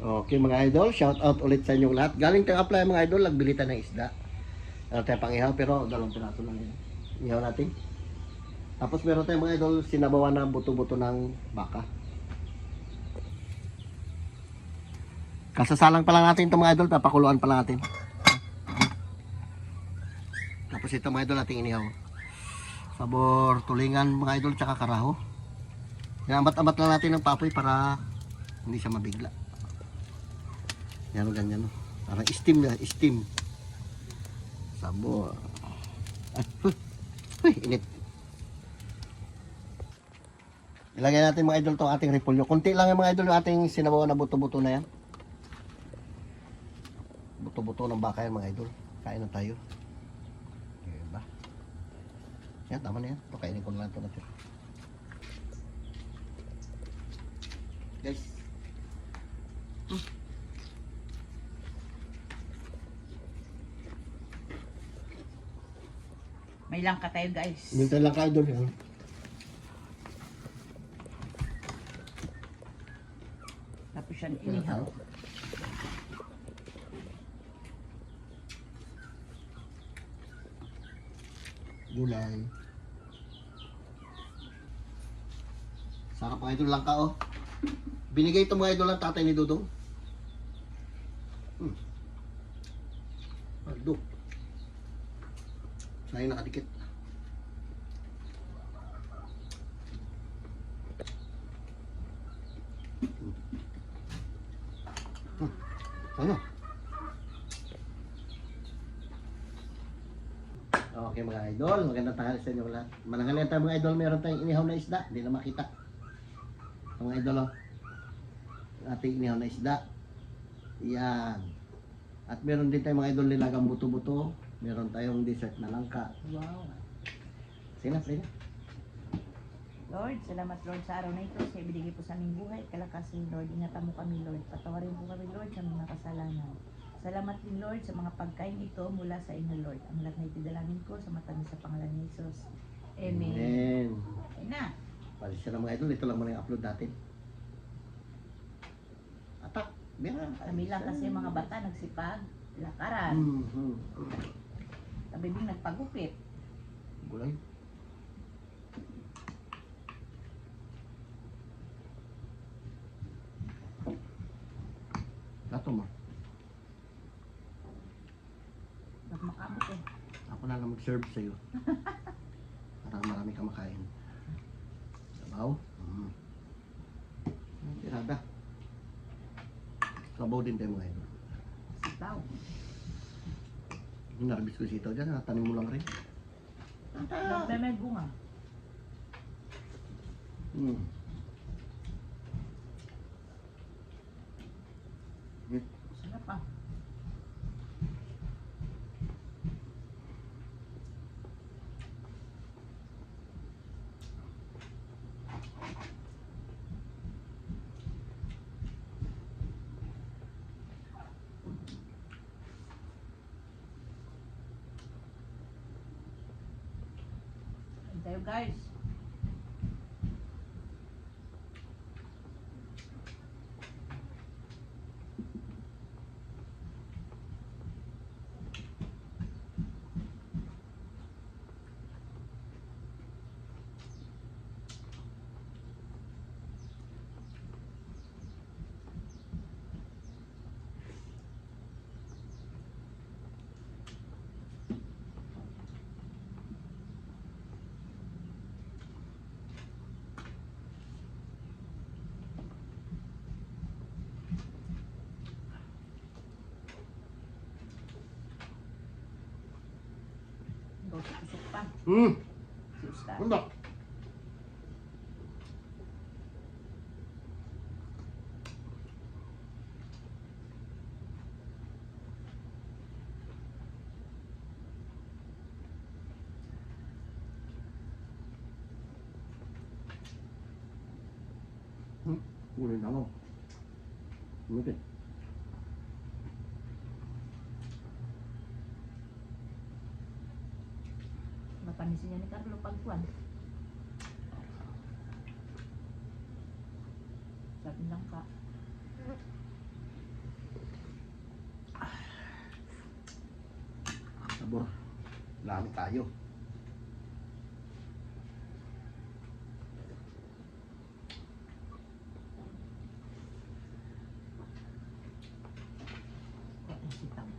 Okay mga idol, shout out ulit sa inyong lahat. Galing tayong apply mga idol, nagbili tayo ng isda. Meron tayong pang-ihaw pero 2 piraso lang yan. Ihaw natin. Tapos meron tayong mga idol, sinabawan na buto-buto ng baka. Kasasalang pa lang natin ito mga idol, papakuluan pa lang natin. Tapos ito mga idol nating inihaw. Sabor, tulingan mga idol, tsaka karaho. Ambat-ambat lang natin ng papoy para hindi siya mabigla. Yan o ganyan o. Parang steam na, steam. Sabor. Ay, huy, init. Ilagay natin mga idol itong ating repolyo. Kunti lang yung mga idol yung ating sinabaw na buto-buto na yan. Buto-buto ng baka yan mga idol. Kain na tayo. Diba? Yan, tama na yan. Ito, kainin ko na lang ito natin. Guys. May langka tayo guys. Minta lang ka idol yan. Tapos yan inihaw. Gulay. Sarap mga idol lang ka oh. Binigay ito mga idol ng tatay ni Dudong. Aldo. Sa'yo nakadikit. Ano? Okay mga idol, magandang tanghali sa inyo lahat. Mananghalian tayo mga idol, meron tayong inihaw na isda, hindi na makita. Mga idol oh. Ating inihaw na isda. Yan. At meron din tayong mga idol nilagang buto-buto. Meron tayong dessert na langka. Wow. Sige na. Lord, salamat Lord sa araw na ito. Sa ibigay po sa aming buhay. Kalakasin Lord. Ingatan mo kami Lord. Patawarin po kami Lord sa mga kasalanan. Salamat din Lord sa mga pagkain ito mula sa inyo Lord. Ang lahat na itidalangin ko sa matamis sa pangalan ni Jesus. Amen. Amen. Ayun na. Palis na mga idol, ito lang muna yung upload natin. Atak. Meron. Kami lang kasi mga bata nagsipag. Lakaran. Tabibing nagpagupit. Gulay. Lato mo. Ba't makabot eh. Ako na lang mag-serve sa'yo. Para marami ka makain. Sabaw. Tirada. Sabaw din tayo mga idol. Sitaw. Narbis ko sitaw dyan, tanim mo lang rin. May bunga. Sarap ah. Tayo guys. Tusok pa. Si Ustad. Bunda. Ulit na ako. Ulit. Napanisin niya ni Carlo pagkuhan. Sabi lang ka. pabor. Lami tayo. Ang sitang.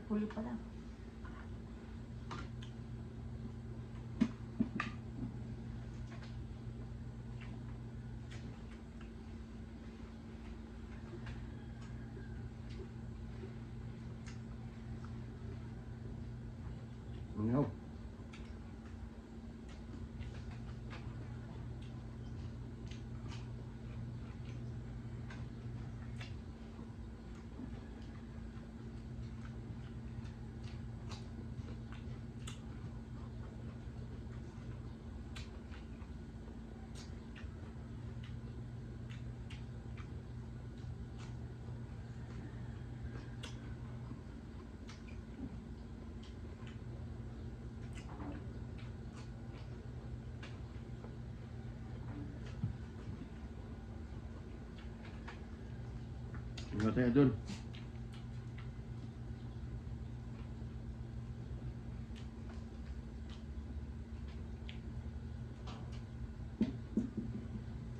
Pulo pala. Ano? Ingat tayo dun.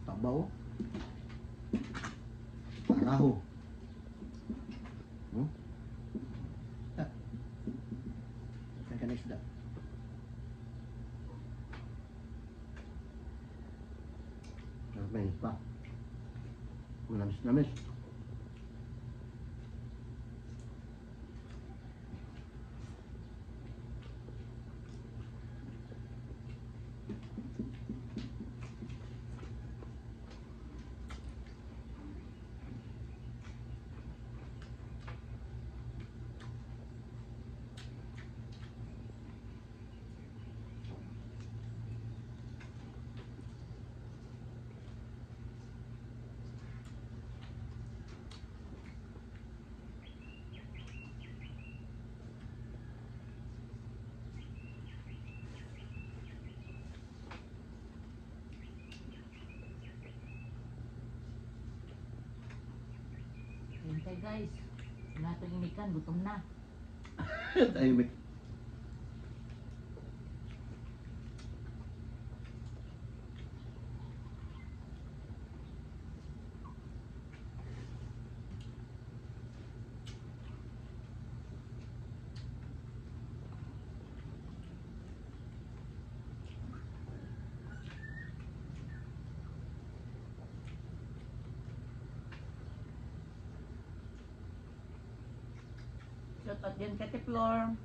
Tabaw. Paraho. Hmm? Ah. Saan ka na isda? Namis pa. Namis. Hintay guys. Wala itong imikan, gutom na. Tahimik. Shout out din kay Ate Flor,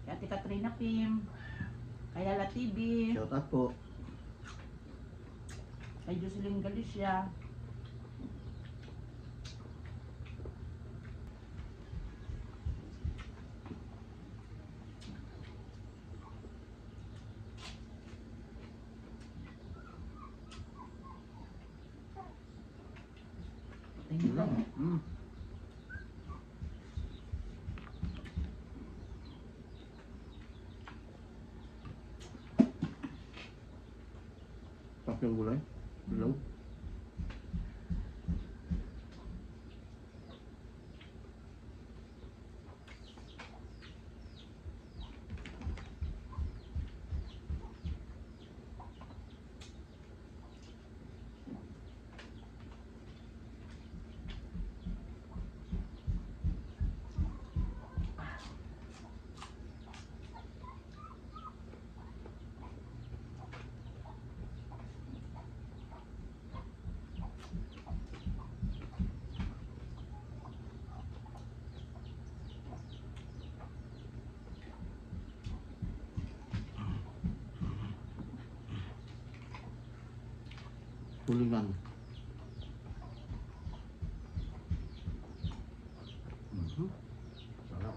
kay Ate Katrina Pim, kay Lala TV, Shout out po. kay Jocelyn Galicia. Thank you. Mm. Sarap yung gulay. Hello. Tulingan. Sarap.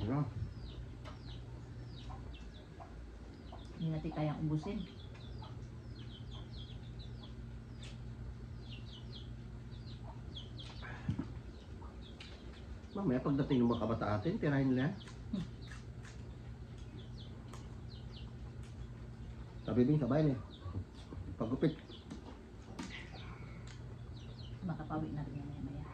Sarap. Hindi natin kayang ubusin. Mamaya pagdating ng mga kabataan natin, tirahin nila yan. Sabi din, sabay niya. Pagupit. Makapawi na rin yan maya.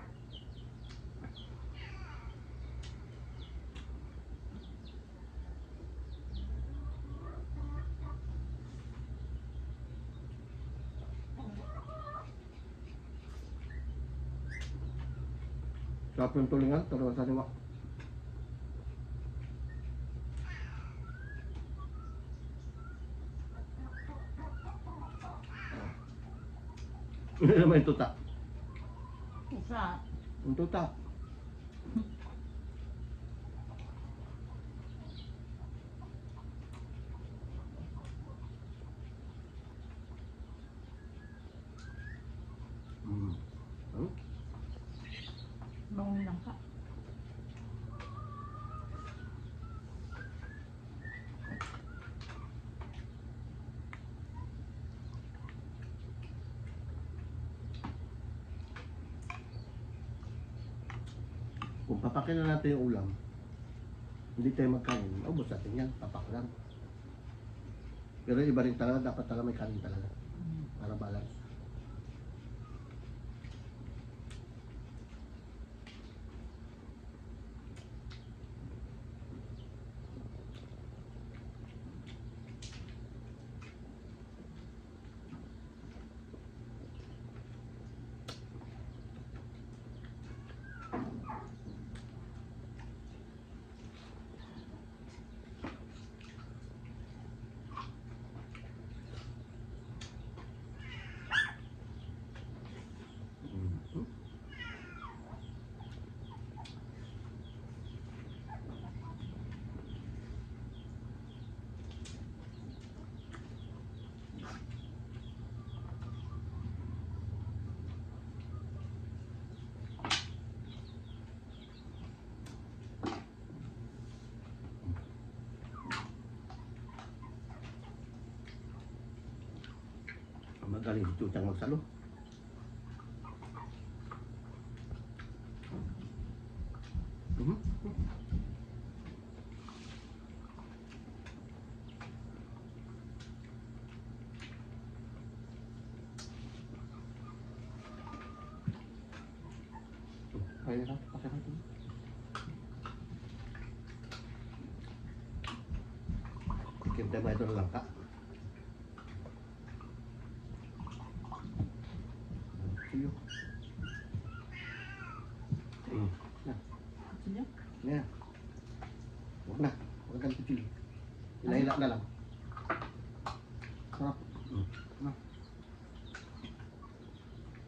Sarap yung tulingan, talaga sa niwa. Ano naman yung tuta? Usa. Yung tuta. Hmm? Bangon lang ka. Kung papakin na natin yung ulam, hindi tayo magkain. Ubus natin yan, papak lang. Pero iba rin talaga, dapat talaga may kanin talaga. Para balance. Mhm. Magaling si Chuchang magsalo. Mhm. Kaya na, pakai natin. Tikim tayo mga ito na lang ka. Siyo. Nah, Sige. yan. Huwag na. Huwag kang kuchil. Hila-hila na lang. Sarap. Nah.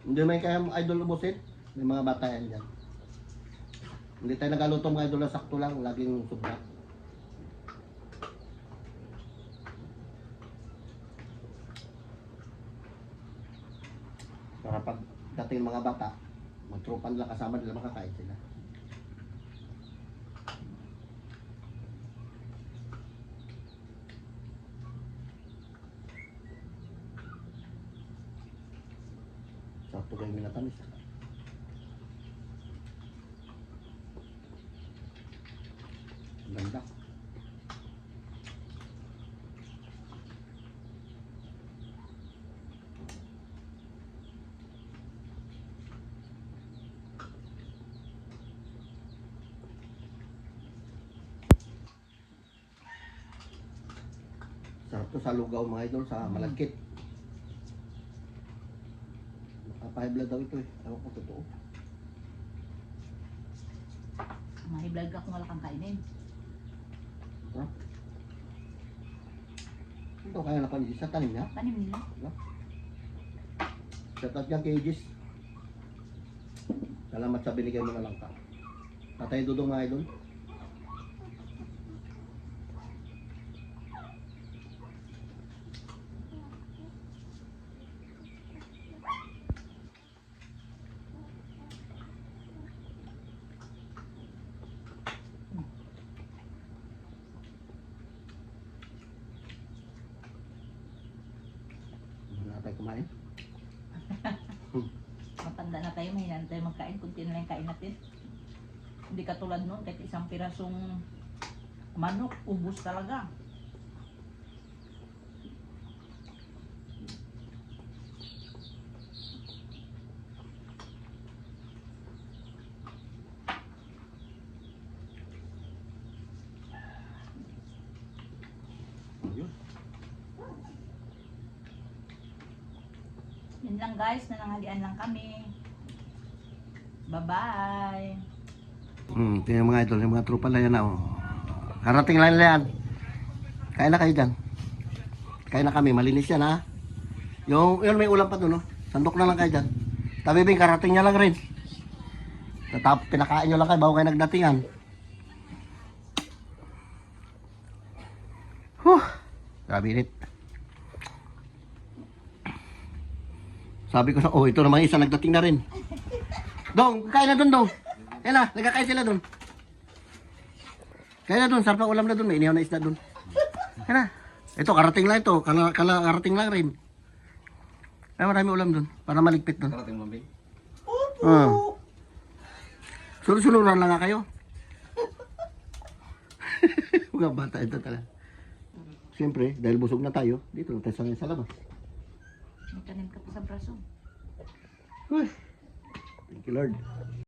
Hindi may kaya idol ubusin. May mga bata yan dyan. Hindi tayo nagaluto mga idol na sakto lang. Laging sobra. Para pag dating mga bata, magtrupan nila kasama nila, makakain sila. Sakto kayo minatamis. Ganda. Sarap to sa lugaw mga idol, sa malagkit. High blood daw ito eh. Ewan ko totoo. Mahiblog ka kung wala kang kainin. Sarap. Ito kaya na panisi sa tanim niya. Tanim nila. Shout out niya kay Aegis. Salamat sa binigay mo na lang ka. Tatay Dudong mga idol. Wala na tayo kumain. Matanda na tayo, mahina na tayo magkain. Kunti na lang yung kain natin. Hindi katulad noon, kahit isang pirasong manok, ubos talaga. Ayun. Yun lang guys, nananghalian lang kami. Bye-bye! Tingnan mga idol, yung mga tropa na yan na, oh. Karating lang nila yan. Kain na kayo dyan. Kain na kami, malinis yan ha. Yun may ulam pa doon, no? Sandok na lang kayo dyan. Tabi Bing, karating niya lang rin. Pinakain nyo lang kayo bago kayo nagdatingan. Grabe init. Sabi ko na, oh, ito naman isa, nagdating na rin. Dong, kain na doon, Dong. Yan na, nagkakain sila doon. Kain na doon, sarap na ulam na doon, may inihaw na isda doon. Yan na. Ito, karating lang ito, karating lang rin. Ay, marami ulam doon, para maligpit doon. Karating mo, Bing? Sunod-sunuran lang nga kayo. Mga bata ito talaga. Siyempre, dahil busog na tayo, dito na tayo sa labas. May tanim ka pa sa braso. Uy, thank you Lord.